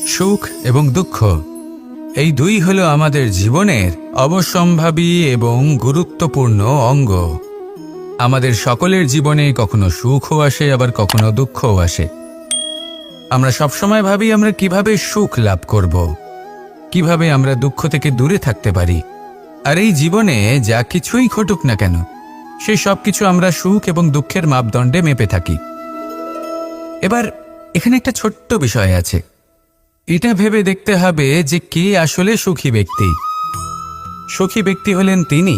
সুখ এবং দুঃখ এই দুই হলো আমাদের জীবনের অবশ্যম্ভাবী এবং গুরুত্বপূর্ণ অঙ্গ। আমাদের সকলের জীবনে কখনো সুখও আসে, আবার কখনো দুঃখও আসে। আমরা সবসময় ভাবি আমরা কিভাবে সুখ লাভ করব, কিভাবে আমরা দুঃখ থেকে দূরে থাকতে পারি। আর এই জীবনে যা কিছুই ঘটুক না কেন, সেই সব কিছু আমরা সুখ এবং দুঃখের মাপদণ্ডে মেপে থাকি। এবার এখানে একটা ছোট্ট বিষয় আছে, এটা ভেবে দেখতে হবে যে কে আসলে সুখী ব্যক্তি। সুখী ব্যক্তি হলেন তিনি,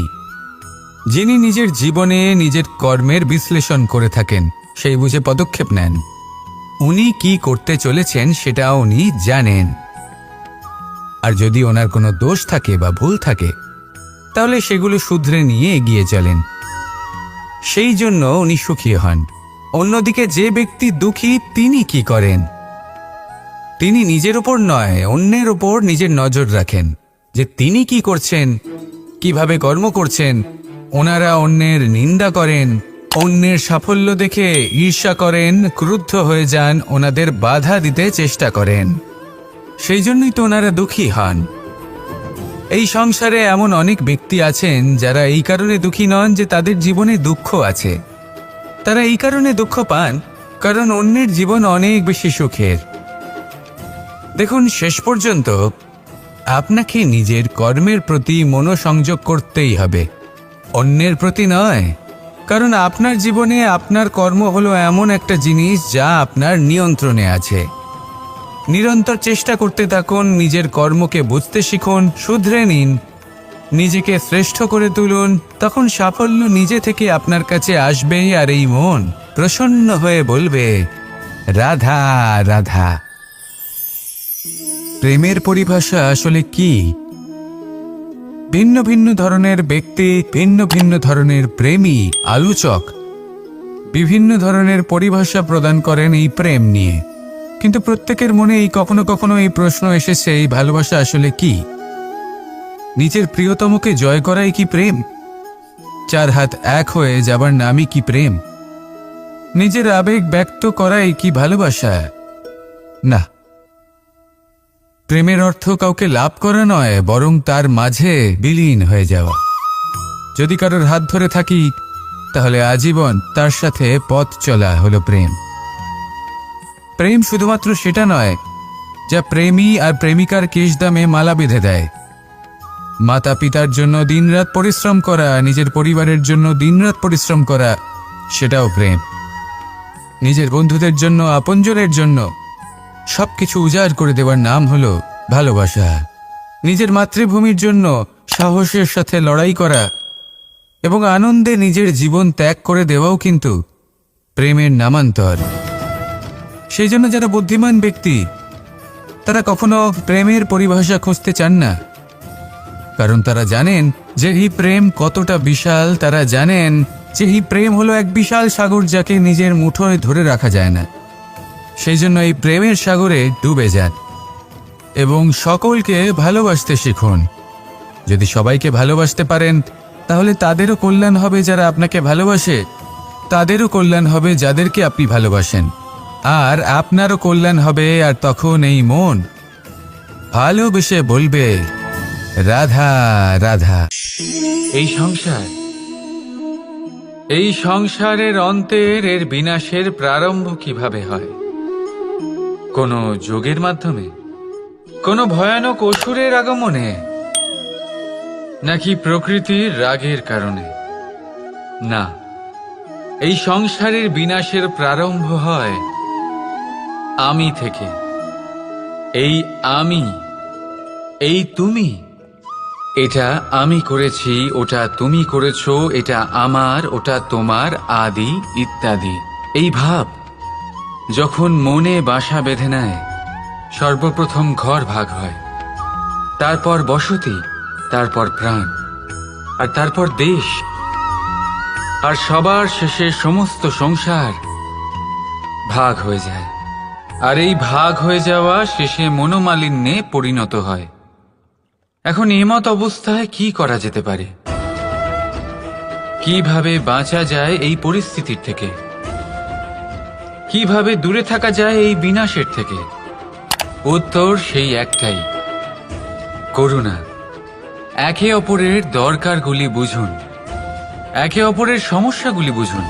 যিনি নিজের জীবনে নিজের কর্মের বিশ্লেষণ করে থাকেন, সেই বুঝে পদক্ষেপ নেন। উনি কি করতে চলেছেন সেটা উনি জানেন। আর যদি ওনার কোনো দোষ থাকে বা ভুল থাকে, তাহলে সেগুলো শুধরে নিয়ে এগিয়ে চলেন। সেই জন্য উনি সুখী হন। অন্যদিকে যে ব্যক্তি দুঃখী, তিনি কি করেন? তিনি নিজের উপর নয়, অন্যের উপর নিজের নজর রাখেন যে তিনি কি করছেন, কিভাবে কর্ম করছেন। ওনারা অন্যের নিন্দা করেন, অন্যের সাফল্য দেখে ঈর্ষা করেন, ক্রুদ্ধ হয়ে যান, ওনাদের বাধা দিতে চেষ্টা করেন। সেই জন্যই তো ওনারা দুঃখী হন। এই সংসারে এমন অনেক ব্যক্তি আছেন যারা এই কারণে দুঃখী নন যে তাদের জীবনে দুঃখ আছে। তারা এই কারণে দুঃখ পান কারণ অন্যের জীবন অনেক বেশি সুখের। দেখুন, শেষ পর্যন্ত আপনাকে নিজের কর্মের প্রতি মনোসংযোগ করতেই হবে, অন্যের প্রতি নয়। কারণ আপনার জীবনে আপনার কর্ম হলো এমন একটা জিনিস যা আপনার নিয়ন্ত্রণে আছে। নিরন্তর চেষ্টা করতে থাকুন, নিজের কর্মকে বুঝতে শিখুন, শুধরে নিন, নিজেকে শ্রেষ্ঠ করে তুলুন। তখন সাফল্য নিজে থেকে আপনার কাছে আসবেই, আর এই মন প্রসন্ন হয়ে বলবে, রাধা রাধা। প্রেমের পরিভাষা আসলে কি? ভিন্ন ভিন্ন ধরনের ব্যক্তি, ভিন্ন ভিন্ন ধরনের প্রেমী আলোচক বিভিন্ন ধরনের পরিভাষা প্রদান করেন এই প্রেম নিয়ে। কিন্তু প্রত্যেকের মনে কখনো কখনো এই প্রশ্ন এসেছে, এই ভালোবাসা আসলে কি? নিজের প্রিয়তমকে জয় করাই কি প্রেম? চার হাত এক হয়ে যাবার নামই কি প্রেম? নিজের আবেগ ব্যক্ত করাই কি ভালোবাসা? না, প্রেমের অর্থ কাউকে লাভ করা নয়, বরং তার মাঝে বিলীন হয়ে যাওয়া। যদি কারোর হাত ধরে থাকি, তাহলে আজীবন তার সাথে পথ চলা হলো প্রেম। প্রেম শুধুমাত্র সেটা নয় যা প্রেমী আর প্রেমিকার কেশদামে মালা বেঁধে দেয়। মাতা পিতার জন্য দিনরাত পরিশ্রম করা, নিজের পরিবারের জন্য দিনরাত পরিশ্রম করা, সেটাও প্রেম। নিজের বন্ধুদের জন্য, আপনজনের জন্য সবকিছু উজাড় করে দেওয়ার নাম হলো ভালোবাসা। নিজের মাতৃভূমির জন্য সাহসের সাথে লড়াই করা এবং আনন্দে নিজের জীবন ত্যাগ করে দেওয়াও কিন্তু প্রেমের নামান্তর। সেই জন্য যারা বুদ্ধিমান ব্যক্তি, তারা কখনো প্রেমের পরিভাষা খুঁজতে চান না। কারণ তারা জানেন যে এই প্রেম কতটা বিশাল। তারা জানেন যে এই প্রেম হলো এক বিশাল সাগর, যাকে নিজের মুঠোয় ধরে রাখা যায় না। সেই জন্য এই প্রেমের সাগরে ডুবে যান এবং সকলকে ভালোবাসতে শিখুন। যদি সবাইকে ভালোবাসতে পারেন, তাহলে তাদেরও কল্যাণ হবে যারা আপনাকে ভালোবাসে, তাদেরও কল্যাণ হবে যাদেরকে আপনি ভালোবাসেন, আর আপনারও কল্যাণ হবে। আর তখন এই মন ভালোবেসে বলবে, রাধা রাধা। এই সংসারের অন্তের, এর বিনাশের প্রারম্ভ কিভাবে হয়? কোনো যোগের মাধ্যমে? কোনো ভয়ানক অসুরের আগমনে? নাকি প্রকৃতির রাগের কারণে? না, এই সংসারের বিনাশের প্রারম্ভ হয় আমি থেকে। এই আমি, এই তুমি, এটা আমি করেছি, ওটা তুমি করেছো, এটা আমার, ওটা তোমার, আদি ইত্যাদি। এই ভাব যখন মনে বাসা বেঁধে নেয়, সর্বপ্রথম ঘর ভাগ হয়, তারপর বসতি, তারপর প্রাণ, আর তারপর দেশ, আর সবার শেষে সমস্ত সংসার ভাগ হয়ে যায়। আর এই ভাগ হয়ে যাওয়া শেষে মনোমালিন্যে পরিণত হয়। এখন এমত অবস্থায় কি করা যেতে পারে? কিভাবে বাঁচা যায় এই পরিস্থিতির থেকে? কিভাবে দূরে থাকা যায় এই বিনাশের থেকে? উত্তর সেই একটাই, করুণা। একে অপরের দরকারগুলি বুঝুন, একে অপরের সমস্যাগুলি বুঝুন,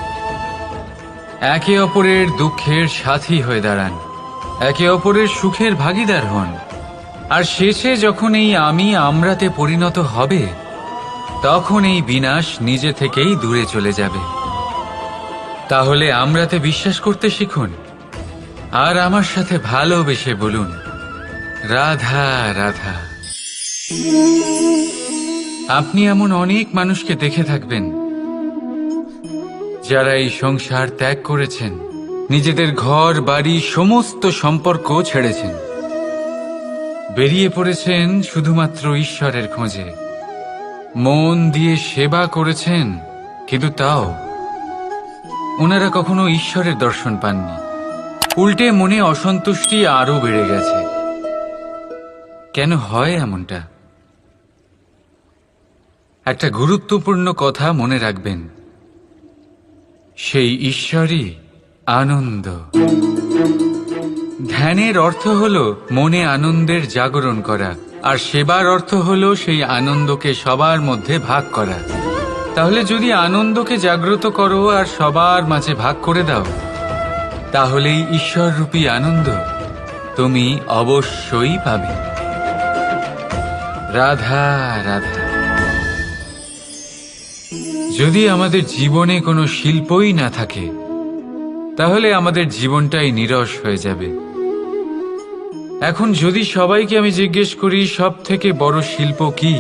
একে অপরের দুঃখের সাথী হয়ে দাঁড়ান, একে অপরের সুখের ভাগীদার হন। আর শেষে যখন এই আমি আমরাতে পরিণত হবে, তখন এই বিনাশ নিজে থেকেই দূরে চলে যাবে। তাহলে আমরাতে বিশ্বাস করতে শিখুন, আর আমার সাথে ভালোবেসে বলুন, রাধা রাধা। আপনি এমন অনেক মানুষকে দেখে থাকবেন যারা এই সংসার ত্যাগ করেছেন, নিজেদের ঘর বাড়ি সমস্ত সম্পর্ক ছেড়েছেন, বেরিয়ে পড়েছেন শুধুমাত্র ঈশ্বরের খোঁজে। মন দিয়ে সেবা করেছেন, কিন্তু তাও ওনারা কখনো ঈশ্বরের দর্শন পাননি। উল্টে মনে অসন্তুষ্টি আরো বেড়ে গেছে। কেন হয় এমনটা? একটা গুরুত্বপূর্ণ কথা মনে রাখবেন, সেই ঈশ্বরই আনন্দ। ধ্যানের অর্থ হলো মনে আনন্দের জাগরণ করা, আর সেবার অর্থ হলো সেই আনন্দকে সবার মধ্যে ভাগ করা। তাহলে যদি আনন্দকে জাগ্রত করো আর সবার মাঝে ভাগ করে দাও, তাহলেই ঈশ্বররূপী আনন্দ তুমি অবশ্যই পাবে। রাধা রাধা। যদি আমাদের জীবনে কোনো শিল্পই না থাকে, তাহলে আমাদের জীবনটাই নীরস হয়ে যাবে। এখন যদি সবাইকে আমি জিজ্ঞেস করি সব থেকে বড় শিল্প কি,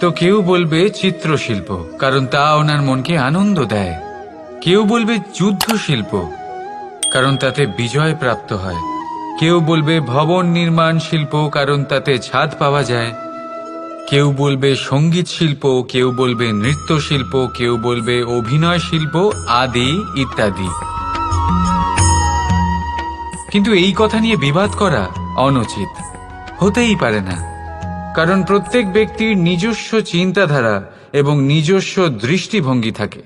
তো কেউ বলবে চিত্রশিল্প, কারণ তা ওনার মনকে আনন্দ দেয়। কেউ বলবে যুদ্ধ শিল্প, কারণ তাতে বিজয় প্রাপ্ত হয়। কেউ বলবে ভবন নির্মাণ শিল্প, কারণ তাতে ছাদ পাওয়া যায়। কেউ বলবে সঙ্গীত শিল্প, কেউ বলবে নৃত্য শিল্প, কেউ বলবে অভিনয় শিল্প আদি ইত্যাদি। কিন্তু এই কথা নিয়ে বিবাদ করা অনুচিত, হতেই পারে না। কারণ প্রত্যেক ব্যক্তির নিজস্ব চিন্তাধারা এবং নিজস্ব দৃষ্টিভঙ্গি থাকে।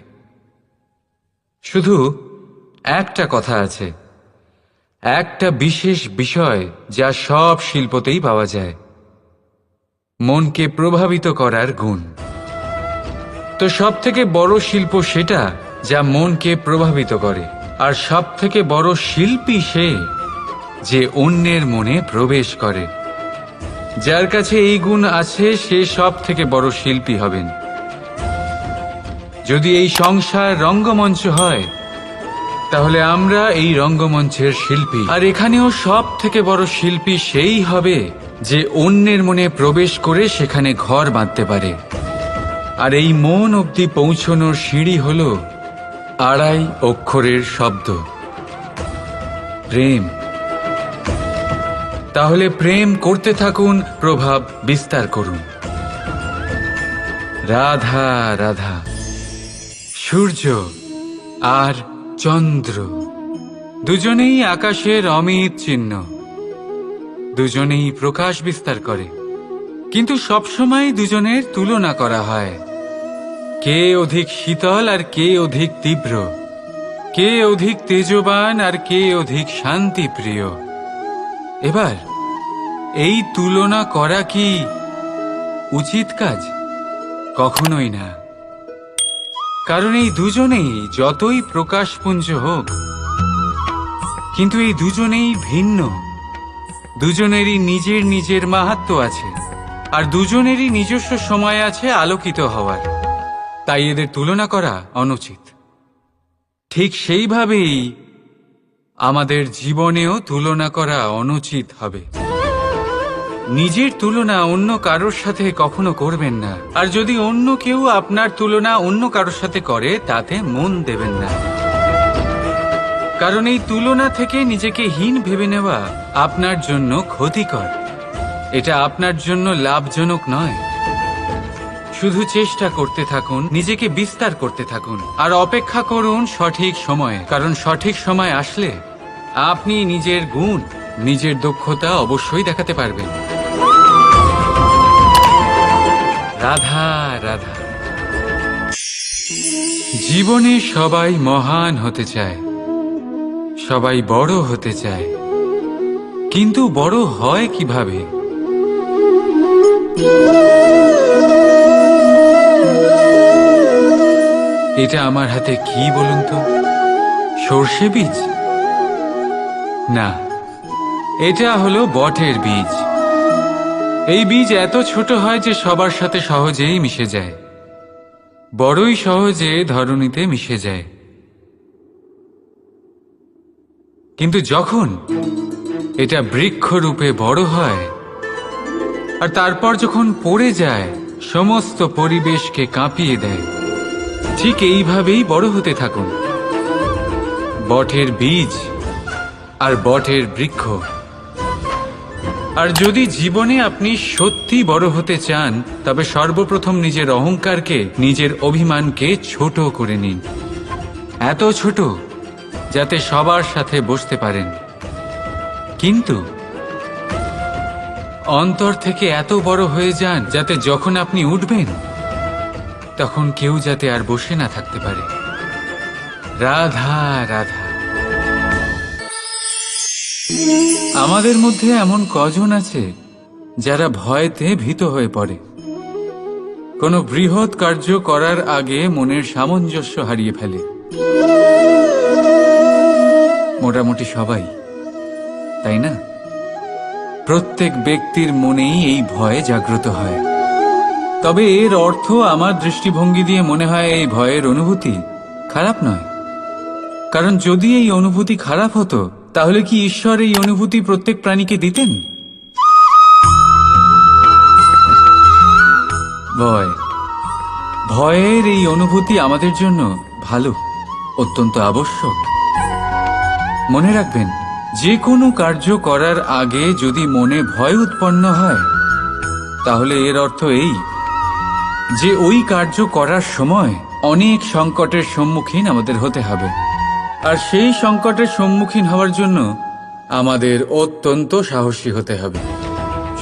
শুধু একটা কথা আছে, একটা বিশেষ বিষয় যা সব শিল্পতেই পাওয়া যায়, মনকে প্রভাবিত করার গুণ। তো সব থেকে বড় শিল্প সেটা যা মনকে প্রভাবিত করে, আর সব থেকে বড় শিল্পী সে যে অন্যের মনে প্রবেশ করে। যার কাছে এই গুণ আছে সে সব থেকে বড় শিল্পী হবেন। যদি এই সংসার রঙ্গমঞ্চ হয়, তাহলে আমরা এই রঙ্গমঞ্চের শিল্পী। আর এখানেও সব থেকে বড় শিল্পী সেই হবে যে অন্যের মনে প্রবেশ করে সেখানে ঘর বাঁধতে পারে। আর এই মন অবধি পৌঁছনোর সিঁড়ি হল 2.5 অক্ষরের শব্দ, প্রেম। তাহলে প্রেম করতে থাকুন, প্রভাব বিস্তার করুন। রাধা রাধা। সূর্য আর চন্দ্র দুজনেই আকাশের অমিত চিহ্ন, দুজনেই প্রকাশ বিস্তার করে, কিন্তু সবসময় দুজনের তুলনা করা হয়। কে অধিক শীতল আর কে অধিক তীব্র, কে অধিক তেজবান আর কে অধিক শান্তিপ্রিয়। এবার এই তুলনা করা কি উচিত কাজ? কখনোই না। কারণ এই দুজনেই যতই প্রকাশপুঞ্জ হোক, কিন্তু এই দুজনেই ভিন্ন। দুজনেরই নিজের নিজের মাহাত্ম্য আছে, আর দুজনেরই নিজস্ব সময় আছে আলোকিত হওয়ার। তাই এদের তুলনা করা অনুচিত। ঠিক সেইভাবেই আমাদের জীবনেও তুলনা করা অনুচিত হবে। নিজের তুলনা অন্য কারোর সাথে কখনো করবেন না। আর যদি অন্য কেউ আপনার তুলনা অন্য কারোর সাথে করে, তাতে মন দেবেন না। কারণ এই তুলনা থেকে নিজেকে হীন ভেবে নেওয়া আপনার জন্য ক্ষতিকর। এটা আপনার জন্য লাভজনক নয়। শুধু চেষ্টা করতে থাকুন, নিজেকে বিস্তার করতে থাকুন, আর অপেক্ষা করুন সঠিক সময়ে। কারণ সঠিক সময় আসলে আপনি নিজের গুণ, নিজের দক্ষতা অবশ্যই দেখাতে পারবেন। রাধা রাধা। জীবনে সবাই মহান হতে চায়, সবাই বড় হতে চায়, কিন্তু বড় হয় কিভাবে? এটা আমার হাতে কি বলুন তো? সর্ষে বীজ? না, এটা হলো বটের বীজ। এই বীজ এত ছোট হয় যে সবার সাথে সহজেই মিশে যায়, বড়ই সহজে ধরণীতে মিশে যায়। কিন্তু যখন এটা বৃক্ষরূপে বড় হয় আর তারপর যখন পড়ে যায়, সমস্ত পরিবেশকে কাঁপিয়ে দেয়। ঠিক এইভাবেই বড় হতে থাকুন, বটের বীজ আর বটের বৃক্ষ। আর যদি জীবনে আপনি সত্যি বড় হতে চান, তবে সর্বপ্রথম নিজের অহংকারকে, নিজের অভিমানকে ছোট করে নিন। এত ছোট যাতে সবার সাথে বসতে পারেন, কিন্তু অন্তর থেকে এত বড় হয়ে যান যাতে যখন আপনি উঠবেন তখন কেউ যাতে আর বসে না থাকতে পারে। রাধা রাধা। আমাদের মধ্যে এমন কজন আছে যারা ভয়তে ভীত হয়ে পড়ে, কোনো বৃহৎ কার্য করার আগে মনের সামঞ্জস্য হারিয়ে ফেলে? মোটামুটি সবাই, তাই না? প্রত্যেক ব্যক্তির মনেই এই ভয় জাগ্রত হয়। তবে এর অর্থ আমার দৃষ্টিভঙ্গি দিয়ে মনে হয় এই ভয়ের অনুভূতি খারাপ নয়। কারণ যদি এই অনুভূতি খারাপ হতো, তাহলে কি ঈশ্বর এই অনুভূতি প্রত্যেক প্রাণীকে দিতেন? ভয়ের এই অনুভূতি আমাদের জন্য ভালো, অত্যন্ত আবশ্যক। মনে রাখবেন, যে কোনো কার্য করার আগে যদি মনে ভয় উৎপন্ন হয়, তাহলে এর অর্থ এই যে ওই কার্য করার সময় অনেক সংকটের সম্মুখীন আমাদের হতে হবে। আর সেই সংকটের সম্মুখীন হওয়ার জন্য আমাদের অত্যন্ত সাহসী হতে হবে।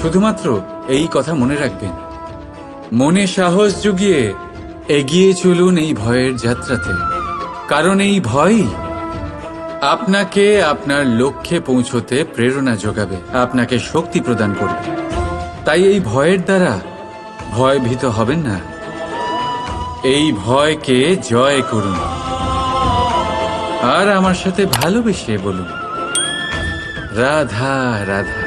শুধুমাত্র এই কথা মনে রাখবেন, মনে সাহস জুগিয়ে এগিয়ে চলুন এই ভয়ের যাত্রাতে। কারণ এই ভয়ই আপনাকে আপনার লক্ষ্যে পৌঁছতে প্রেরণা যোগাবে, আপনাকে শক্তি প্রদান করবে। তাই এই ভয়ের দ্বারা ভয়ভীত হবেন না, এই ভয়কে জয় করুন। আর আমার সাথে ভালোবেসে বলুন, রাধা রাধা।